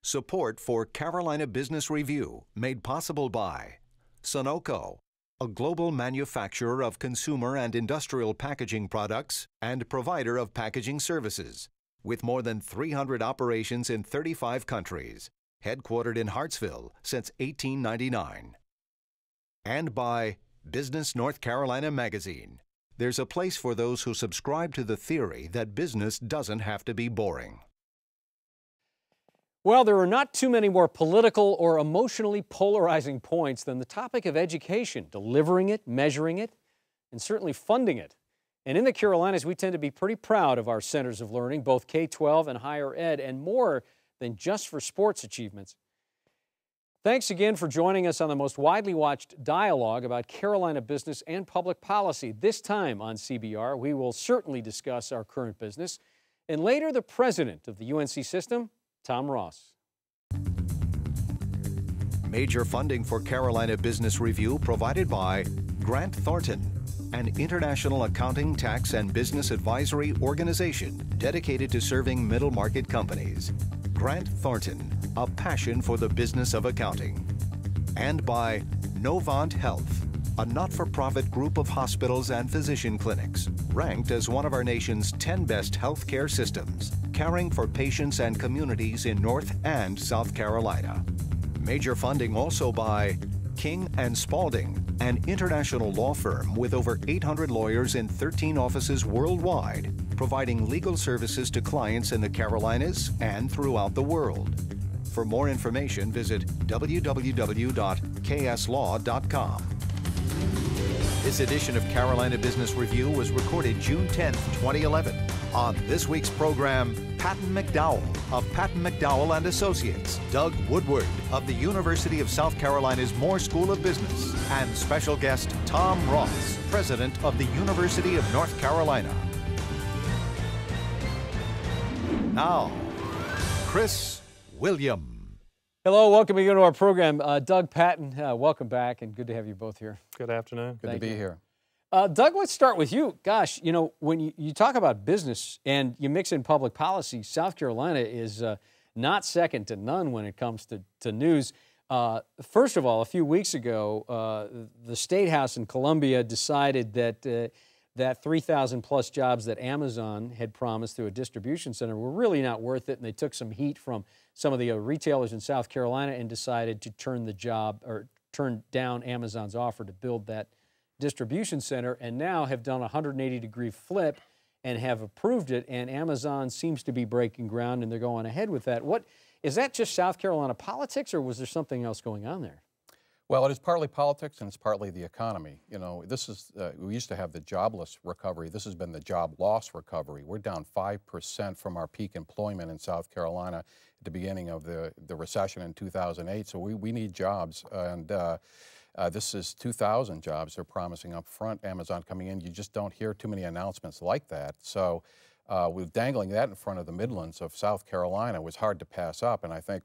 Support for Carolina Business Review made possible by Sunoco, a global manufacturer of consumer and industrial packaging products and provider of packaging services, with more than 300 operations in 35 countries, headquartered in Hartsville since 1899. And by Business North Carolina Magazine. There's a place for those who subscribe to the theory that business doesn't have to be boring. Well, there are not too many more political or emotionally polarizing points than the topic of education, delivering it, measuring it, and certainly funding it. And in the Carolinas, we tend to be pretty proud of our centers of learning, both K-12 and higher ed, and more than just for sports achievements. Thanks again for joining us on the most widely watched dialogue about Carolina business and public policy. This time on CBR, we will certainly discuss our current business, and later the president of the UNC system, Tom Ross. Major funding for Carolina Business Review provided by Grant Thornton, an international accounting, tax, and business advisory organization dedicated to serving middle market companies. Grant Thornton, a passion for the business of accounting. And by Novant Health, a not-for-profit group of hospitals and physician clinics, ranked as one of our nation's 10 best healthcare systems, caring for patients and communities in North and South Carolina. Major funding also by King & Spalding, an international law firm with over 800 lawyers in 13 offices worldwide, providing legal services to clients in the Carolinas and throughout the world. For more information, visit www.kslaw.com. This edition of Carolina Business Review was recorded June 10, 2011. On this week's program, Patton McDowell of Patton McDowell & Associates, Doug Woodward of the University of South Carolina's Moore School of Business, and special guest Tom Ross, president of the University of North Carolina. Now, Chris William. Hello, welcome again to our program. Doug, Patton, welcome back, and good to have you both here. Good afternoon. Good to be here. Doug, let's start with you. Gosh, you know, when you talk about business and you mix in public policy, South Carolina is not second to none when it comes to news. First of all, a few weeks ago, the State House in Columbia decided that that 3,000 plus jobs that Amazon had promised through a distribution center were really not worth it, and they took some heat from some of the retailers in South Carolina and decided to turn down Amazon's offer to build that distribution center, and now have done a 180-degree flip and have approved it, and Amazon seems to be breaking ground, and they're going ahead with that. What is that, just South Carolina politics, or was there something else going on there? Well, it is partly politics and it's partly the economy. You know, this is, we used to have the jobless recovery. This has been the job loss recovery. We're down 5% from our peak employment in South Carolina at the beginning of the recession in 2008. So we need jobs, and this is 2,000 jobs they're promising up front, Amazon coming in. You just don't hear too many announcements like that. So with dangling that in front of the Midlands of South Carolina was hard to pass up, and I think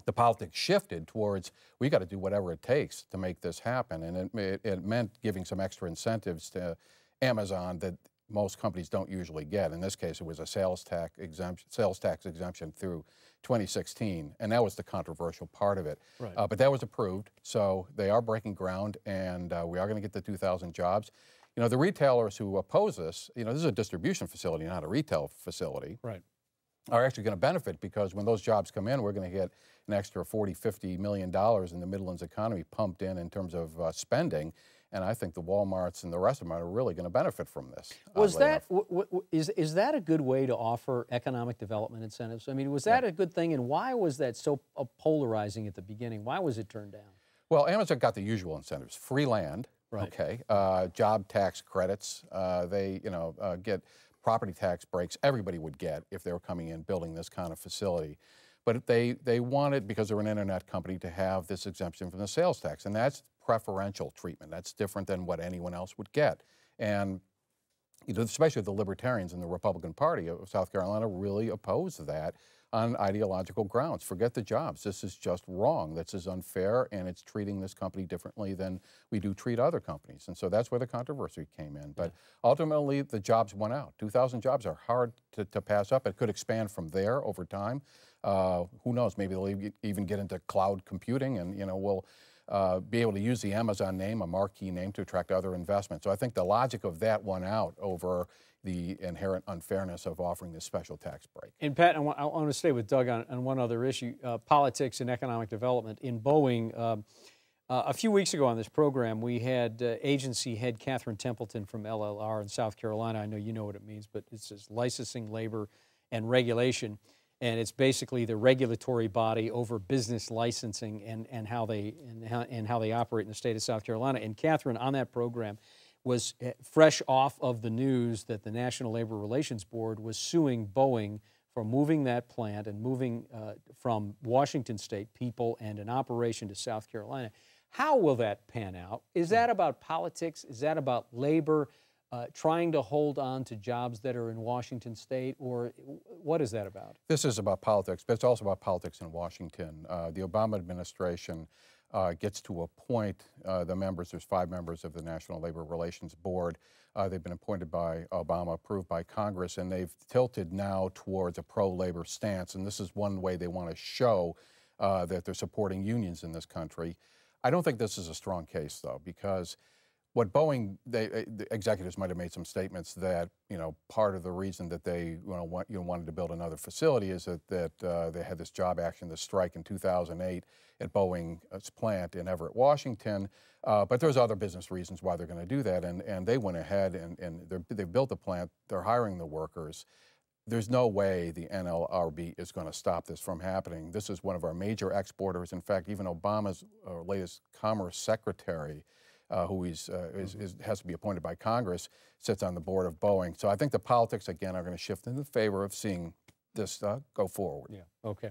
the politics shifted towards, we got to do whatever it takes to make this happen, and it meant giving some extra incentives to Amazon that most companies don't usually get. In this case, it was a sales tax exemption through 2016, and that was the controversial part of it. Right. But that was approved, so they are breaking ground, and we are going to get the 2,000 jobs. You know, the retailers who oppose this, you know, this is a distribution facility, not a retail facility. Right. Are actually going to benefit, because when those jobs come in, we're going to get an extra $40–50 million in the Midlands economy pumped in terms of spending, and I think the Walmarts and the rest of them are really going to benefit from this. Was that is that a good way to offer economic development incentives? I mean, was that a good thing, and why was that so polarizing at the beginning? Why was it turned down? Well, Amazon got the usual incentives: free land, right. Okay, job tax credits. They get property tax breaks everybody would get if they were coming in building this kind of facility. But they wanted, because they're an internet company, to have this exemption from the sales tax, and that's preferential treatment. That's different than what anyone else would get. And you know, especially the Libertarians in the Republican Party of South Carolina really oppose that on ideological grounds. Forget the jobs. This is just wrong. This is unfair, and it's treating this company differently than we do treat other companies. And so that's where the controversy came in. But ultimately, the jobs went out. 2,000 jobs are hard to pass up. It could expand from there over time. Who knows? Maybe they'll even get into cloud computing, and we'll be able to use the Amazon name, a marquee name, to attract other investment. So I think the logic of that won out over the inherent unfairness of offering this special tax break. And Pat, I want to stay with Doug on one other issue, politics and economic development. In Boeing, a few weeks ago on this program, we had agency head Catherine Templeton from LLR in South Carolina. I know you know what it means, but it says licensing, labor, and regulation. And it's basically the regulatory body over business licensing and how they operate in the state of South Carolina. And Catherine, on that program, was fresh off of the news that the National Labor Relations Board was suing Boeing for moving that plant and moving from Washington State people and an operation to South Carolina. How will that pan out? Is that about politics? Is that about labor trying to hold on to jobs that are in Washington State? Or what is that about? This is about politics, but it's also about politics in Washington. The Obama administration gets to appoint the members. There's 5 members of the National Labor Relations Board. They've been appointed by Obama, approved by Congress, and they've tilted now towards a pro-labor stance. And this is one way they want to show that they're supporting unions in this country. I don't think this is a strong case, though, because what Boeing, the executives might have made some statements that, part of the reason that they wanted to build another facility is that they had this job action, this strike in 2008 at Boeing's plant in Everett, Washington. But there's other business reasons why they're going to do that. And they went ahead and they've built the plant. They're hiring the workers. There's no way the NLRB is going to stop this from happening. This is one of our major exporters. In fact, even Obama's latest Commerce Secretary, who has to be appointed by Congress, sits on the board of Boeing. So I think the politics, again, are going to shift in the favor of seeing this go forward. Yeah, okay.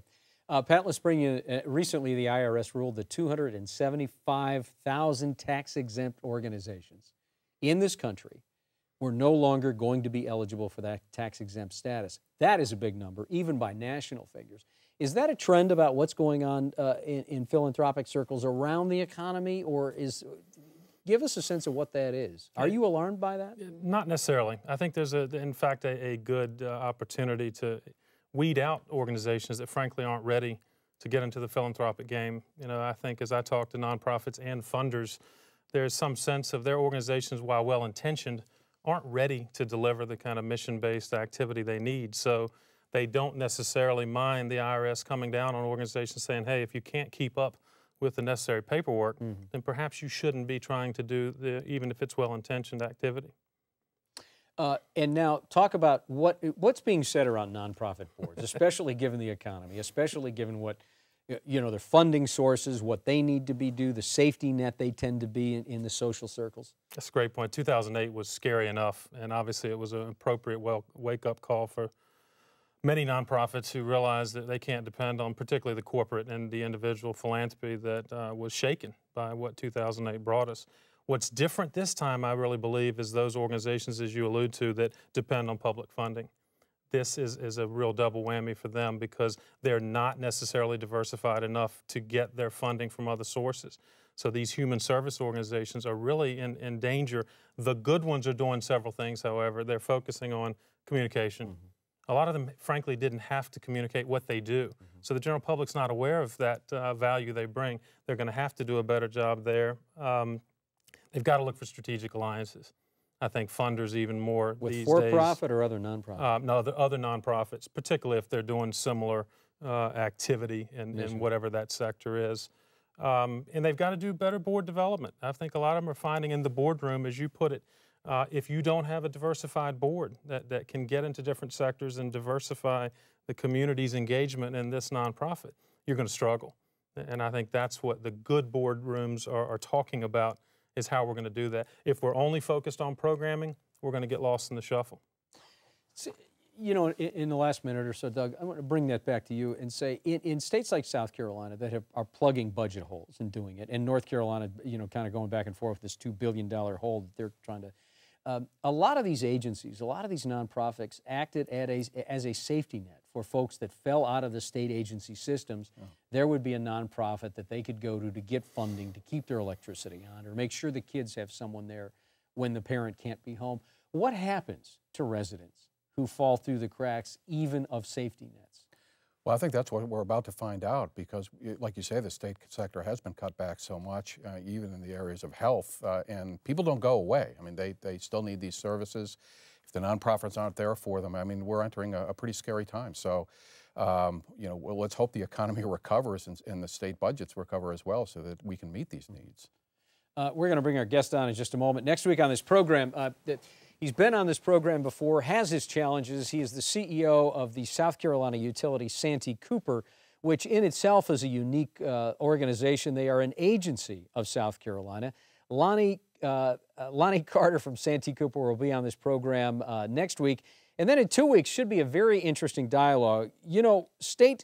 Pat, let's bring you, recently the IRS ruled that 275,000 tax-exempt organizations in this country were no longer going to be eligible for that tax-exempt status. That is a big number, even by national figures. Is that a trend about what's going on in philanthropic circles around the economy, or give us a sense of what that is. Are you alarmed by that? Not necessarily. I think there's, in fact, a good opportunity to weed out organizations that frankly aren't ready to get into the philanthropic game. I think as I talk to nonprofits and funders, there's some sense of their organizations, while well-intentioned, aren't ready to deliver the kind of mission-based activity they need. So they don't necessarily mind the IRS coming down on organizations saying, hey, if you can't keep up with the necessary paperwork, then perhaps you shouldn't be trying to do even if it's well-intentioned activity. And now talk about what's being said around nonprofit boards, especially given the economy, especially given what, their funding sources, what they need to do, the safety net they tend to be in the social circles. That's a great point. 2008 was scary enough, and obviously it was an appropriate wake-up call for many nonprofits who realized that they can't depend on particularly the corporate and the individual philanthropy that was shaken by what 2008 brought us. What's different this time, I really believe, is those organizations, as you allude to, that depend on public funding. This is a real double whammy for them because they're not necessarily diversified enough to get their funding from other sources. So these human service organizations are really in danger. The good ones are doing several things, however. They're focusing on communication. A lot of them, frankly, didn't have to communicate what they do. So the general public's not aware of that value they bring. They're going to have to do a better job there. They've got to look for strategic alliances. I think funders even more with these days. With for-profit or other nonprofits? No, the other nonprofits, particularly if they're doing similar activity in whatever that sector is. And they've got to do better board development. I think a lot of them are finding in the boardroom, as you put it, if you don't have a diversified board that can get into different sectors and diversify the community's engagement in this nonprofit, you're going to struggle. And I think that's what the good boardrooms are talking about, is how we're going to do that. If we're only focused on programming, we're going to get lost in the shuffle. So, in the last minute or so, Doug, I want to bring that back to you and say, in states like South Carolina that are plugging budget holes and doing it, and North Carolina, kind of going back and forth with this $2 billion hole that they're trying to, a lot of these agencies, a lot of these nonprofits acted as a safety net for folks that fell out of the state agency systems. There would be a nonprofit that they could go to get funding to keep their electricity on or make sure the kids have someone there when the parent can't be home. What happens to residents who fall through the cracks even of safety nets? Well, I think that's what we're about to find out because, like you say, the state sector has been cut back so much, even in the areas of health, and people don't go away. I mean, they still need these services. If the nonprofits aren't there for them, I mean, we're entering a pretty scary time. So, you know, well, let's hope the economy recovers and the state budgets recover as well so that we can meet these needs. We're going to bring our guest on in just a moment. Next week on this program, he's been on this program before, has his challenges. He is the CEO of the South Carolina utility Santee Cooper, which in itself is a unique organization. They are an agency of South Carolina. Lonnie Carter from Santee Cooper will be on this program next week. And then in 2 weeks should be a very interesting dialogue. You know, state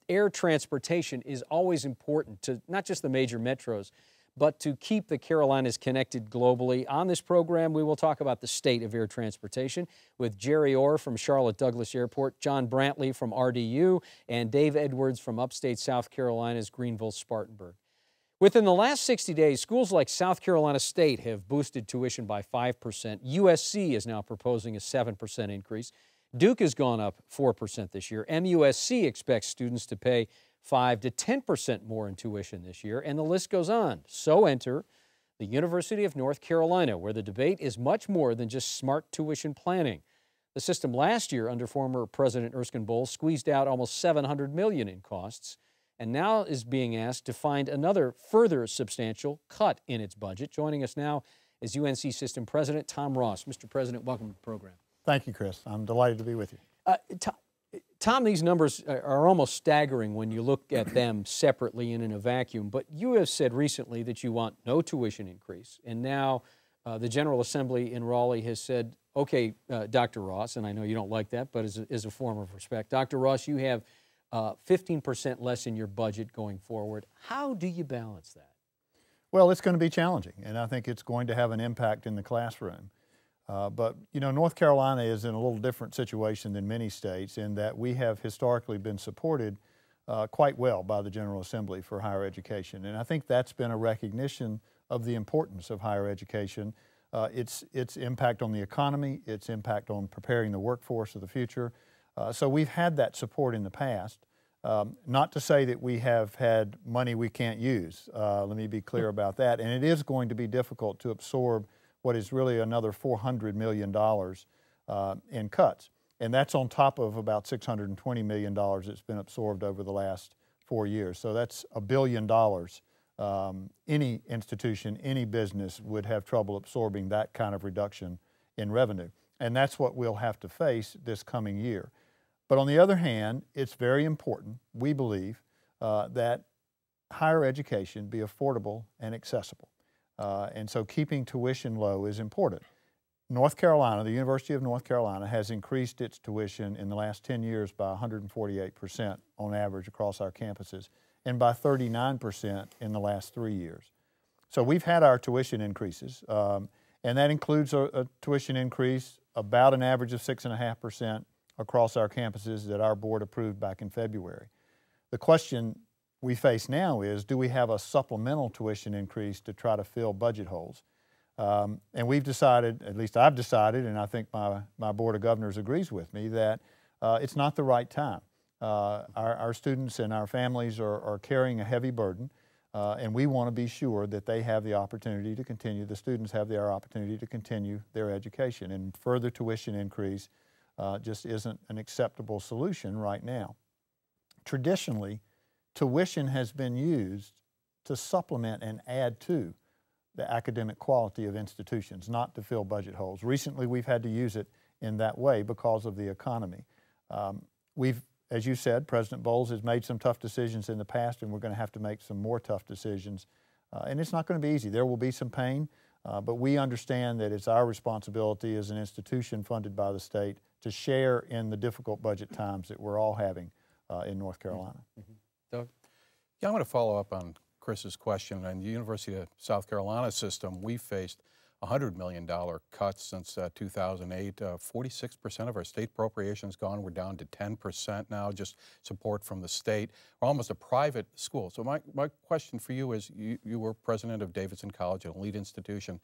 air transportation is always important to not just the major metros, but to keep the Carolinas connected globally. On this program, we will talk about the state of air transportation with Jerry Orr from Charlotte Douglas Airport, John Brantley from RDU, and Dave Edwards from upstate South Carolina's Greenville-Spartanburg. Within the last 60 days, schools like South Carolina State have boosted tuition by 5%. USC is now proposing a 7% increase. Duke has gone up 4% this year. MUSC expects students to pay 5 to 10% more in tuition this year, and the list goes on. So enter the University of North Carolina, where the debate is much more than just smart tuition planning. The system last year, under former President Erskine Bowles, squeezed out almost $700 million in costs, and now is being asked to find another further substantial cut in its budget. Joining us now is UNC System President Tom Ross. Mr. President, welcome to the program. Thank you, Chris. I'm delighted to be with you. Tom, these numbers are almost staggering when you look at them separately and in a vacuum, but you have said recently that you want no tuition increase, and now the General Assembly in Raleigh has said, okay, Dr. Ross, and I know you don't like that, but as a form of respect, Dr. Ross, you have 15% less in your budget going forward. How do you balance that? Well, it's going to be challenging, and I think it's going to have an impact in the classroom. But, you know, North Carolina is in a little different situation than many states in that we have historically been supported quite well by the General Assembly for higher education. And I think that's been a recognition of the importance of higher education, its impact on the economy, its impact on preparing the workforce of the future. So we've had that support in the past. Not to say that we have had money we can't use. Let me be clear about that. And it is going to be difficult to absorb what is really another $400 million in cuts. And that's on top of about $620 million that's been absorbed over the last 4 years. So that's $1 billion. Any institution, any business would have trouble absorbing that kind of reduction in revenue. And that's what we'll have to face this coming year. But on the other hand, it's very important, we believe, that higher education be affordable and accessible. And so keeping tuition low is important. North Carolina, the University of North Carolina, has increased its tuition in the last 10 years by 148% on average across our campuses, and by 39% in the last 3 years. So we've had our tuition increases, and that includes a tuition increase about an average of 6.5% across our campuses that our board approved back in February. The question we face now is, do we have a supplemental tuition increase to try to fill budget holes? And we've decided, at least I've decided, and I think my Board of Governors agrees with me, that it's not the right time. Our students and our families are carrying a heavy burden, and we want to be sure that they have the opportunity to continue, the students have their opportunity to continue their education. And further tuition increase just isn't an acceptable solution right now. Traditionally, tuition has been used to supplement and add to the academic quality of institutions, not to fill budget holes. Recently, we've had to use it in that way because of the economy. As you said, President Bowles has made some tough decisions in the past, and we're going to have to make some more tough decisions. And it's not going to be easy. There will be some pain, but we understand that it's our responsibility as an institution funded by the state to share in the difficult budget times that we're all having in North Carolina. Mm-hmm. Doug? Yeah, I'm going to follow up on Chris's question. In the University of South Carolina system, we faced $100 million cuts since 2008. 46% of our state appropriations gone. We're down to 10% now, just support from the state. We're almost a private school. So my question for you is, you were president of Davidson College, an elite institution.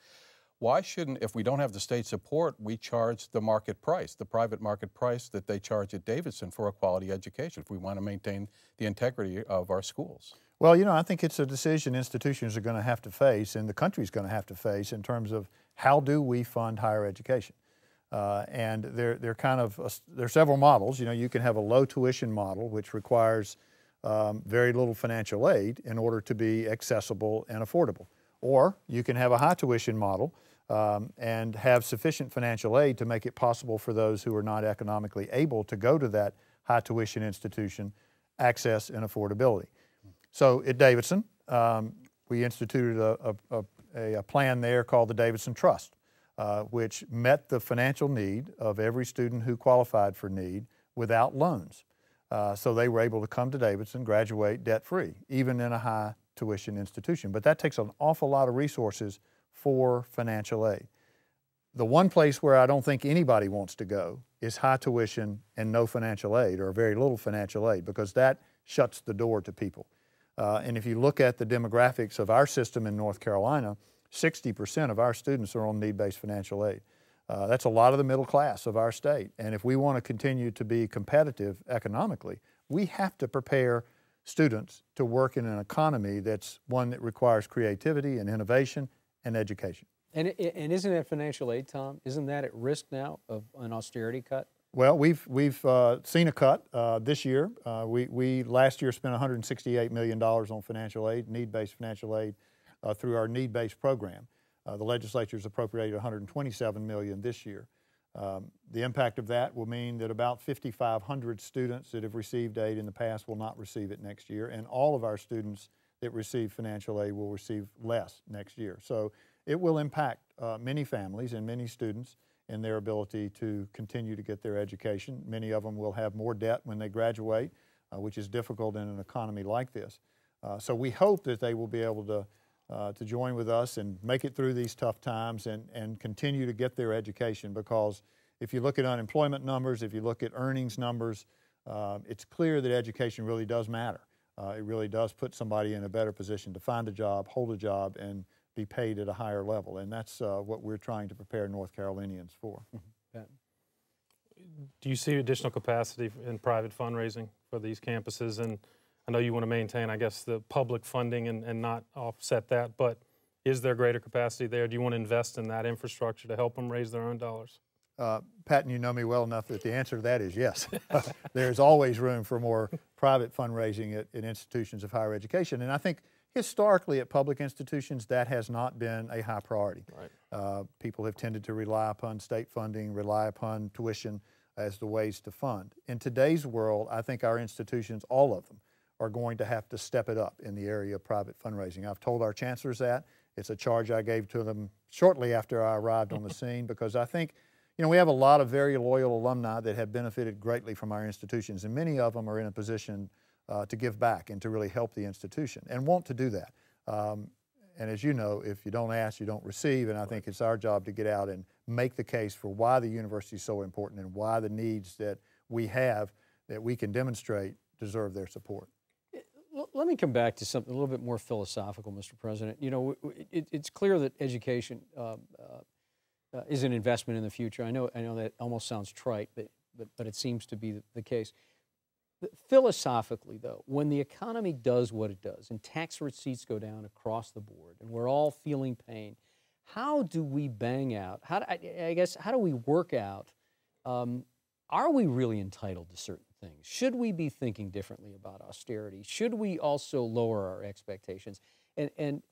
why shouldn't, if we don't have the state support, we charge the market price, the private market price that they charge at Davidson for a quality education if we want to maintain the integrity of our schools? Well, you know, I think it's a decision institutions are going to have to face and the country's going to have to face in terms of how do we fund higher education. And there are several models. You know, you can have a low tuition model, which requires very little financial aid in order to be accessible and affordable. Or you can have a high tuition model and have sufficient financial aid to make it possible for those who are not economically able to go to that high tuition institution, access and affordability. So at Davidson, we instituted a plan there called the Davidson Trust, which met the financial need of every student who qualified for need without loans. So they were able to come to Davidson, graduate debt-free, even in a high tuition institution. But that takes an awful lot of resources for financial aid. The one place where I don't think anybody wants to go is high tuition and no financial aid, or very little financial aid, because that shuts the door to people. And if you look at the demographics of our system in North Carolina, 60% of our students are on need-based financial aid. That's a lot of the middle class of our state. And if we want to continue to be competitive economically, we have to prepare students to work in an economy that's one that requires creativity and innovation and education. And isn't that financial aid, Tom? Isn't that at risk now of an austerity cut? Well, we've seen a cut this year. We last year spent $168 million on financial aid, need-based financial aid, through our need-based program. The legislature's appropriated $127 million this year. The impact of that will mean that about 5,500 students that have received aid in the past will not receive it next year, and all of our students that receive financial aid will receive less next year. So it will impact many families and many students in their ability to continue to get their education. Many of them will have more debt when they graduate, which is difficult in an economy like this. So we hope that they will be able to join with us and make it through these tough times and continue to get their education, because if you look at unemployment numbers, if you look at earnings numbers, it's clear that education really does matter. It really does put somebody in a better position to find a job, hold a job, and be paid at a higher level. And that's what we're trying to prepare North Carolinians for. Do you see additional capacity in private fundraising for these campuses? And I know you want to maintain, I guess, the public funding and not offset that, but is there greater capacity there? Do you want to invest in that infrastructure to help them raise their own dollars? Patton, you know me well enough that the answer to that is yes. There's always room for more private fundraising at institutions of higher education. And I think historically at public institutions, that has not been a high priority. Right. People have tended to rely upon state funding, rely upon tuition as the ways to fund. In today's world, I think our institutions, all of them, are going to have to step it up in the area of private fundraising. I've told our chancellors that. It's a charge I gave to them shortly after I arrived on the scene, because I think, you know, we have a lot of very loyal alumni that have benefited greatly from our institutions, and many of them are in a position to give back and to really help the institution and want to do that. And as you know, if you don't ask, you don't receive, and I think it's our job to get out and make the case for why the university is so important and why the needs that we have that we can demonstrate deserve their support. Let me come back to something a little bit more philosophical, Mr. President. You know, it's clear that education is an investment in the future. I know that almost sounds trite, but it seems to be the case. Philosophically, though, when the economy does what it does and tax receipts go down across the board and we're all feeling pain, how do we bang out, how do we work out, are we really entitled to certain things? Should we be thinking differently about austerity? Should we also lower our expectations? And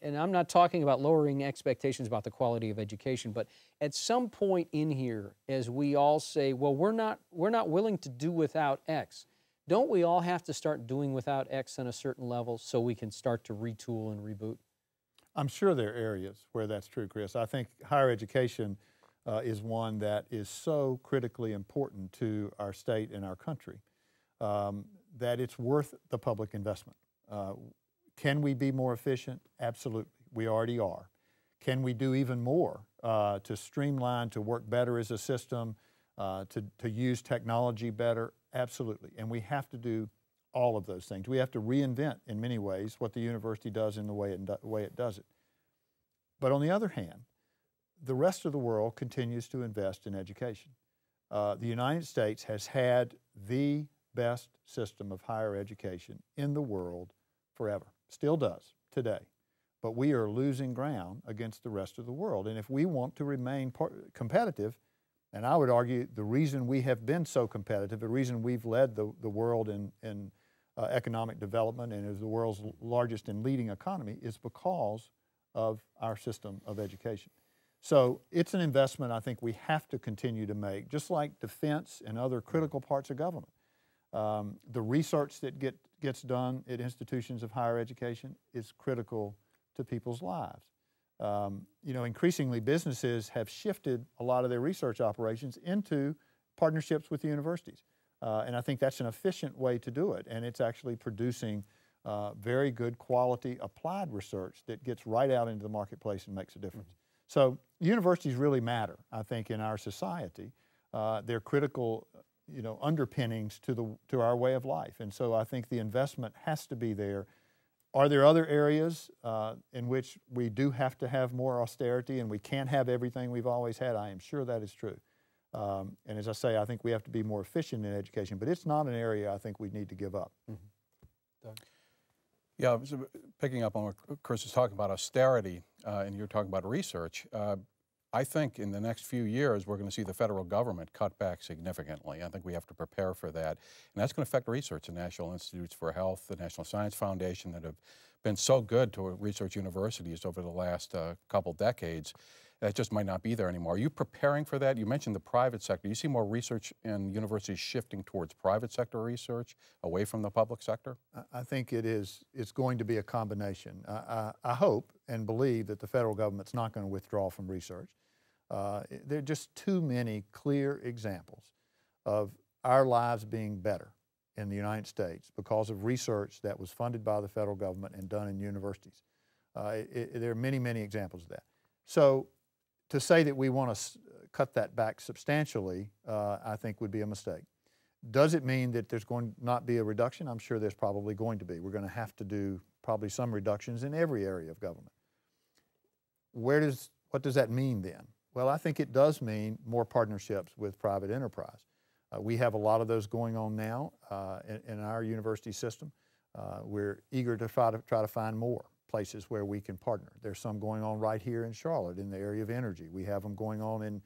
I'm not talking about lowering expectations about the quality of education, but at some point in here, as we all say, well, we're not willing to do without X, don't we all have to start doing without X on a certain level so we can start to retool and reboot? I'm sure there are areas where that's true, Chris. I think higher education is one that is so critically important to our state and our country that it's worth the public investment. Can we be more efficient? Absolutely. We already are. Can we do even more to streamline, to work better as a system, to use technology better? Absolutely. And we have to do all of those things. We have to reinvent, in many ways, what the university does in the way it does it. But on the other hand, the rest of the world continues to invest in education. The United States has had the best system of higher education in the world forever, still does today. But we are losing ground against the rest of the world. And if we want to remain competitive, and I would argue the reason we have been so competitive, the reason we've led the world in economic development and is the world's largest and leading economy is because of our system of education. So it's an investment I think we have to continue to make, just like defense and other critical parts of government. The research that gets done at institutions of higher education is critical to people's lives. You know, increasingly businesses have shifted a lot of their research operations into partnerships with the universities. And I think that's an efficient way to do it. And it's actually producing very good quality applied research that gets right out into the marketplace and makes a difference. So universities really matter, I think, in our society. They're critical, you know, underpinnings to our way of life. And so I think the investment has to be there. Are there other areas in which we do have to have more austerity and we can't have everything we've always had? I am sure that is true. And as I say, I think we have to be more efficient in education, but it's not an area I think we need to give up. Doug? Yeah, so picking up on what Chris is talking about austerity, and you're talking about research, I think in the next few years we're going to see the federal government cut back significantly. I think we have to prepare for that. And that's going to affect research. The National Institutes for Health, the National Science Foundation that have been so good to research universities over the last couple decades, that just might not be there anymore. Are you preparing for that? You mentioned the private sector. You see more research in universities shifting towards private sector research, away from the public sector? I think it's going to be a combination. I hope and believe that the federal government's not going to withdraw from research. There are just too many clear examples of our lives being better in the United States because of research that was funded by the federal government and done in universities. There are many, many examples of that. So to say that we want to cut that back substantially, I think would be a mistake. Does it mean that there's going to not be a reduction? I'm sure there's probably going to be. We're going to have to do probably some reductions in every area of government. What does that mean then? Well, I think it does mean more partnerships with private enterprise. We have a lot of those going on now in our university system. We're eager to try to find more places where we can partner. There's some going on right here in Charlotte in the area of energy. We have them going on in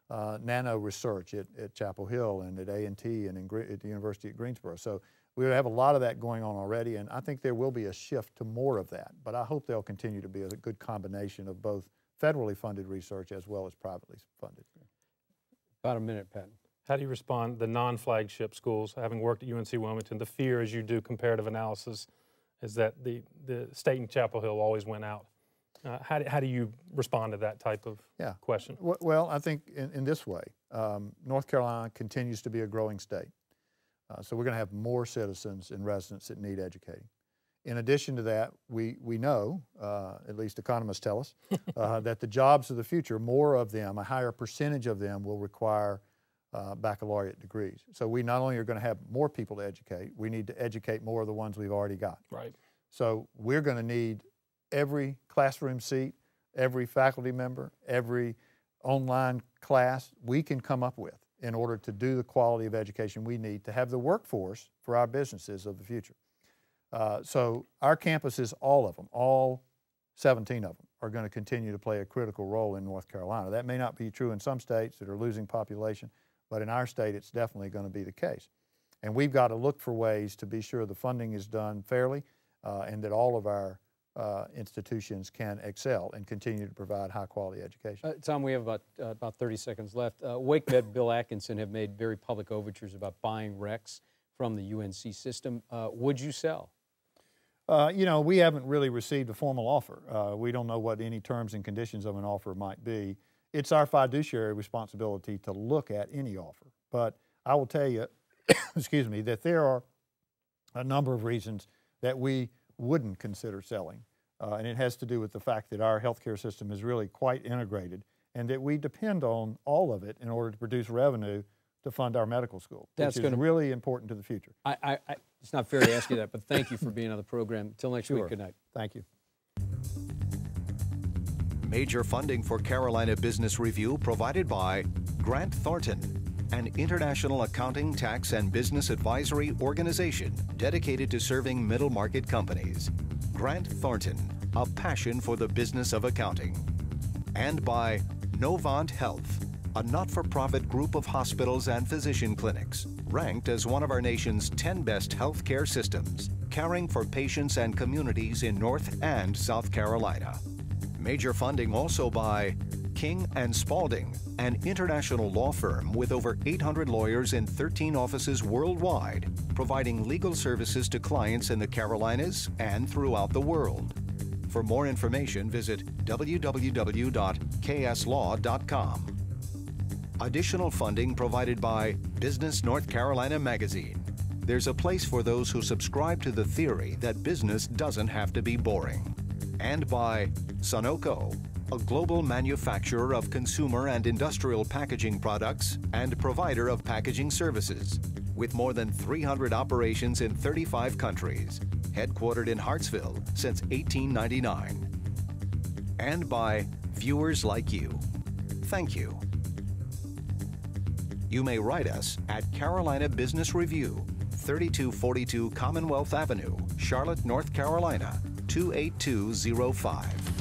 nano research at Chapel Hill and at A&T and at the University at Greensboro. So we have a lot of that going on already, and I think there will be a shift to more of that. But I hope there'll continue to be a good combination of both federally funded research as well as privately funded. About a minute, Patton. How do you respond, the non-flagship schools, having worked at UNC Wilmington, the fear as you do comparative analysis is that the state in Chapel Hill always went out. How do you respond to that type of question? Well, I think in this way, North Carolina continues to be a growing state. So we're going to have more citizens and residents that need educating. In addition to that, we know, at least economists tell us, that the jobs of the future, more of them, a higher percentage of them will require baccalaureate degrees. So we not only are going to have more people to educate, we need to educate more of the ones we've already got. Right. So we're going to need every classroom seat, every faculty member, every online class we can come up with in order to do the quality of education we need to have the workforce for our businesses of the future. So our campuses, all of them, all 17 of them, are going to continue to play a critical role in North Carolina. That may not be true in some states that are losing population, but in our state it's definitely going to be the case. And we've got to look for ways to be sure the funding is done fairly and that all of our institutions can excel and continue to provide high-quality education. Tom, we have about 30 seconds left. WakeMed, Bill Atkinson have made very public overtures about buying recs from the UNC system. Would you sell? You know, we haven't really received a formal offer. We don't know what any terms and conditions of an offer might be. It's our fiduciary responsibility to look at any offer. But I will tell you, excuse me, that there are a number of reasons that we wouldn't consider selling. And it has to do with the fact that our healthcare system is really quite integrated and that we depend on all of it in order to produce revenue to fund our medical school, which is really important to the future. It's not fair to ask you that, but thank you for being on the program. Until next week, good night. Thank you. Major funding for Carolina Business Review provided by Grant Thornton, an international accounting, tax, and business advisory organization dedicated to serving middle market companies. Grant Thornton, a passion for the business of accounting. And by Novant Health, a not-for-profit group of hospitals and physician clinics, ranked as one of our nation's 10 best healthcare systems, caring for patients and communities in North and South Carolina. Major funding also by King & Spalding, an international law firm with over 800 lawyers in 13 offices worldwide, providing legal services to clients in the Carolinas and throughout the world. For more information, visit www.kslaw.com. Additional funding provided by Business North Carolina Magazine. There's a place for those who subscribe to the theory that business doesn't have to be boring. And by Sunoco, a global manufacturer of consumer and industrial packaging products and provider of packaging services, with more than 300 operations in 35 countries, headquartered in Hartsville since 1899. And by viewers like you. Thank you. You may write us at Carolina Business Review, 3242 Commonwealth Avenue, Charlotte, North Carolina, 28205.